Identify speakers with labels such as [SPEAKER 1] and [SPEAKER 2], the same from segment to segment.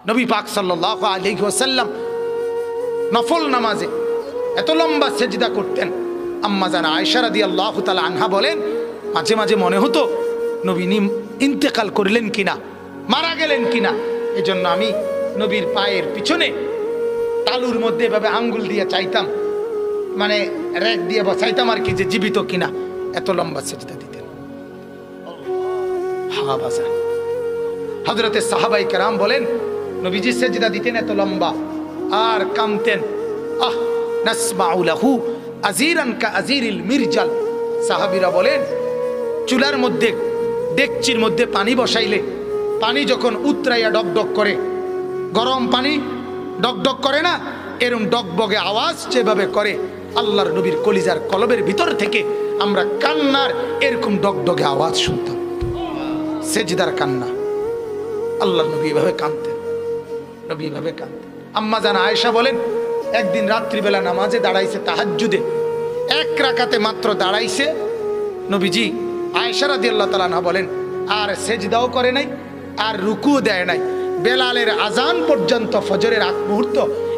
[SPEAKER 1] নবী পাক সাল্লাল্লাহু আলাইহি ওয়াসাল্লাম নফল নামাজে এত লম্বা সেজদা করতেন। আম্মা জান আয়েশা রাদিয়াল্লাহু তাআলা আনহা বলেন, মাঝে মাঝে মনে হতো নবী ইন্তেকাল করলেন কিনা, মারা গেলেন কিনা। এজন্য আমি নবীর পায়ের পিছনে তালুর মধ্যে এভাবে আঙ্গুল দিয়ে চাইতাম, মানে রেক দিয়ে বসাইতাম আর কি, যে জীবিত কিনা। এত লম্বা সেজদা দিতেন। হযরতে সাহাবায়ে কেরাম বলেন, নবীজি সেজদা দিতেন এত লম্বা আর কামতেন। নাসমাউ লাহু আজিরান কা আজিরিল মিরজাল। সাহাবীরা বলেন, চুলার মধ্যে ডেকচির মধ্যে পানি বসাইলে পানি যখন উতরাইয়া ডকডক করে, গরম পানি ডকডক করে না, এরকম ডকবগে আওয়াজ যেভাবে করে, আল্লাহর নবীর কলিজার কলবের ভিতর থেকে আমরা কান্নার এরকম ডকডগে আওয়াজ শুনতাম। সেজদার কান্না। আল্লাহর নবী এভাবে কাঁদতেন, নবী এভাবে কাঁদতেন। আম্মা জান আয়েশা বলেন, একদিন রাত্রিবেলা নামাজে দাঁড়াইছে, তাহাজ্জুদে এক রাকাতে মাত্র দাঁড়াইছে নবীজি। আয়েশা রাদিয়াল্লাহু তাআলা আনহা বলেন, আর সেজদাও করে নাই, আর রুকুও দেয় নাই। বেলালের আজান পর্যন্ত, ফজরের আগ মুহূর্ত,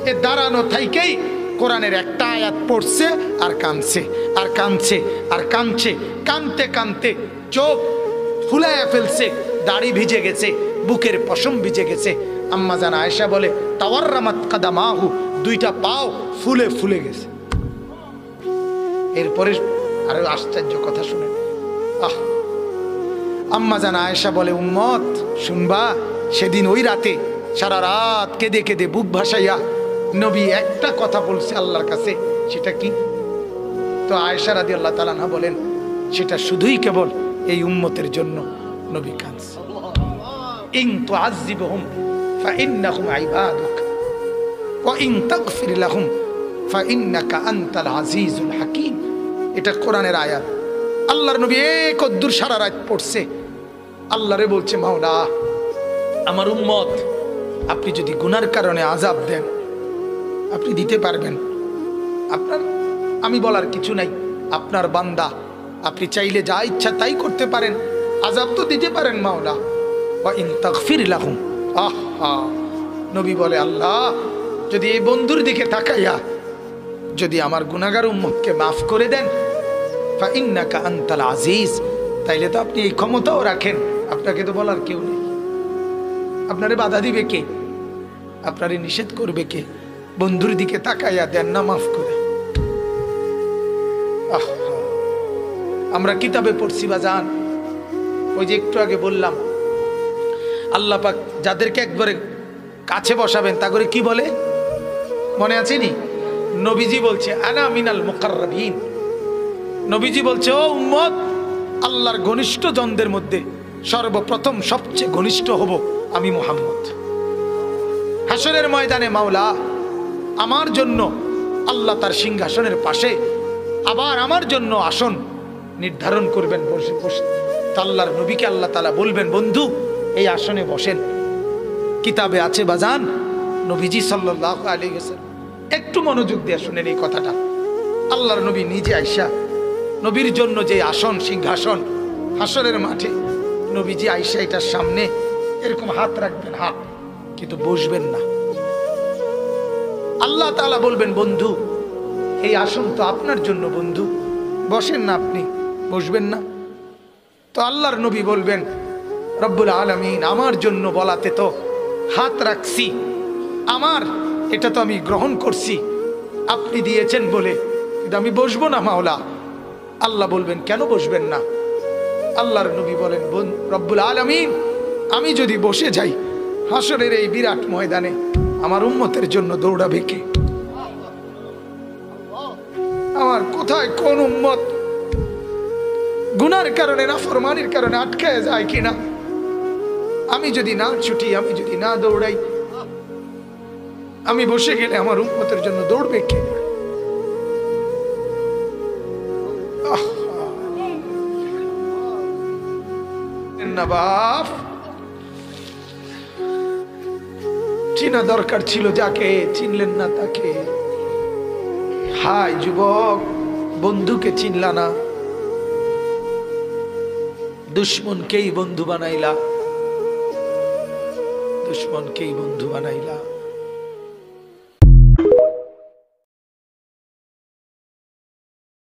[SPEAKER 1] এ দাঁড়ানো থাইকেই কোরআনের একটা আয়াত পড়ছে আর কাঁদছে আর কাঁদছে আর কাঁদছে। কাঁদতে কাঁদতে চোখ ফুলাইয়া ফেলছে, দাড়ি ভিজে গেছে, বুকের পশম ভিজে গেছে। আম্মা জান আয়েশা বলে, তাওয়াররামাত কাদামাহু, দুইটা পাও ফুলে ফুলে গেছে। এরপরে আরো আশ্চর্য কথা শুনেন। আম্মা জান আয়েশা বলে, উম্মত শুনবা, সেদিন ওই রাতে সারা রাত কেঁদে কেঁদে বুক ভাসাইয়া নবী একটা কথা বলছে আল্লাহর কাছে। সেটা কি? তো আয়েশা রাদিয়াল্লাহু তাআলা আনহা বলেন, সেটা শুধুই কেবল এই উম্মতের জন্য নবী কাঁদছে। ইন তুআযিবহুম ফাইন্নাহুম ইবাদুক ওয়া ইন তাগফির লাহুম ফাইন্নাকা আনতাল আজিজুল হাকীম। এটা কোরআনের আয়াত। আল্লাহর নবী কদ্দুর সারা রাত পড়ছে, আল্লাহরে বলছে, মাওলা আমার উম্মত, আপনি যদি গুনার কারণে আযাব দেন, আপনি দিতে পারবেন। আপনার, আমি বলার কিছু নাই, আপনার বান্দা, আপনি চাইলে যা ইচ্ছা তাই করতে পারেন, আযাব তো দিতে পারেন মাওলা। ওয়া ইন তাগফির লাহুম, নবী বলে, আল্লাহ যদি এই বন্ধুর দিকে তাকাইয়া যদি আমার গুনাহগার উম্মতকে মাফ করে দেন, ফাইন্নাকা আনতাল আজিজ, তাইলে তো আপনি এই ক্ষমতাও রাখেন, আপনাকে তো বলার কেউ নেই। আপনারে বাধা দিবে কে? আপনারে নিষেধ করবে কে? বন্ধুর দিকে তাকাইয়া দেন না মাফ করে। আমরা কিতাবে পড়ছি বাজান, ওই যে একটু আগে বললাম, আল্লাহ পাক যাদেরকে একবারে কাছে বসাবেন তা করে কি বলে, মনে আছে নি? নবীজি বলছে, আনা মিনাল মুকাররাবিন। নবীজি বলছে, ও উম্মত, আল্লাহর ঘনিষ্ঠ জনদের মধ্যে সর্বপ্রথম সবচেয়ে ঘনিষ্ঠ হব আমি মুহাম্মদ। হাসরের ময়দানে মাওলা আমার জন্য, আল্লাহ তার সিংহাসনের পাশে আবার আমার জন্য আসন নির্ধারণ করবেন, বসে বসে আল্লাহর নবীকে আল্লাহ তাআলা বলবেন, বন্ধু এই আসনে বসেন। কিতাবে আছে বাজান, নবীজি সাল্লাল্লাহু আলাইহি ওয়াসাল্লাম, একটু মনোযোগ দিয়ে শুনেন এই কথাটা। আল্লাহর নবী নিজে আইসা নবীর জন্য যে আসন, সিংহাসন হাসরের মাঠে, নবীজি আইসা এটার সামনে এরকম হাত রাখবেন, হাত, কিন্তু বসবেন না। আল্লাহ তাআলা বলবেন, বন্ধু এই আসন তো আপনার জন্য, বন্ধু বসেন না, আপনি বসবেন না। তো আল্লাহর নবী বলবেন, রব্বুল আলামিন আমার জন্য বলাতে তো হাত রাখছি, আমার এটা তো আমি গ্রহণ করছি, আপনি দিয়েছেন বলে, কিন্তু আমি বসবো না মাওলা। আল্লাহ বলবেন, কেন বসবেন না? আল্লাহর নবী বলেন, রব্বুল আলামিন আমি যদি বসে যাই হাসরের এই বিরাট ময়দানে, আমার উম্মতের জন্য দৌড়াবে কে? আমার কোথায় কোন উম্মত গুনার কারণে, নাফরমানির কারণে আটকায় যায় কিনা? আমি যদি না ছুটি, আমি যদি না দৌড়াই, আমি বসে গেলে আমার উম্মতের জন্য দৌড়বে কে? বাপ, চিনা দরকার ছিল যাকে, চিনলেন না তাকে। হায় যুবক, বন্ধুকে চিনলা না, দুশ্মনকেই বন্ধু বানাইলা। দুশ্মনকেই বন্ধু বানাইলা।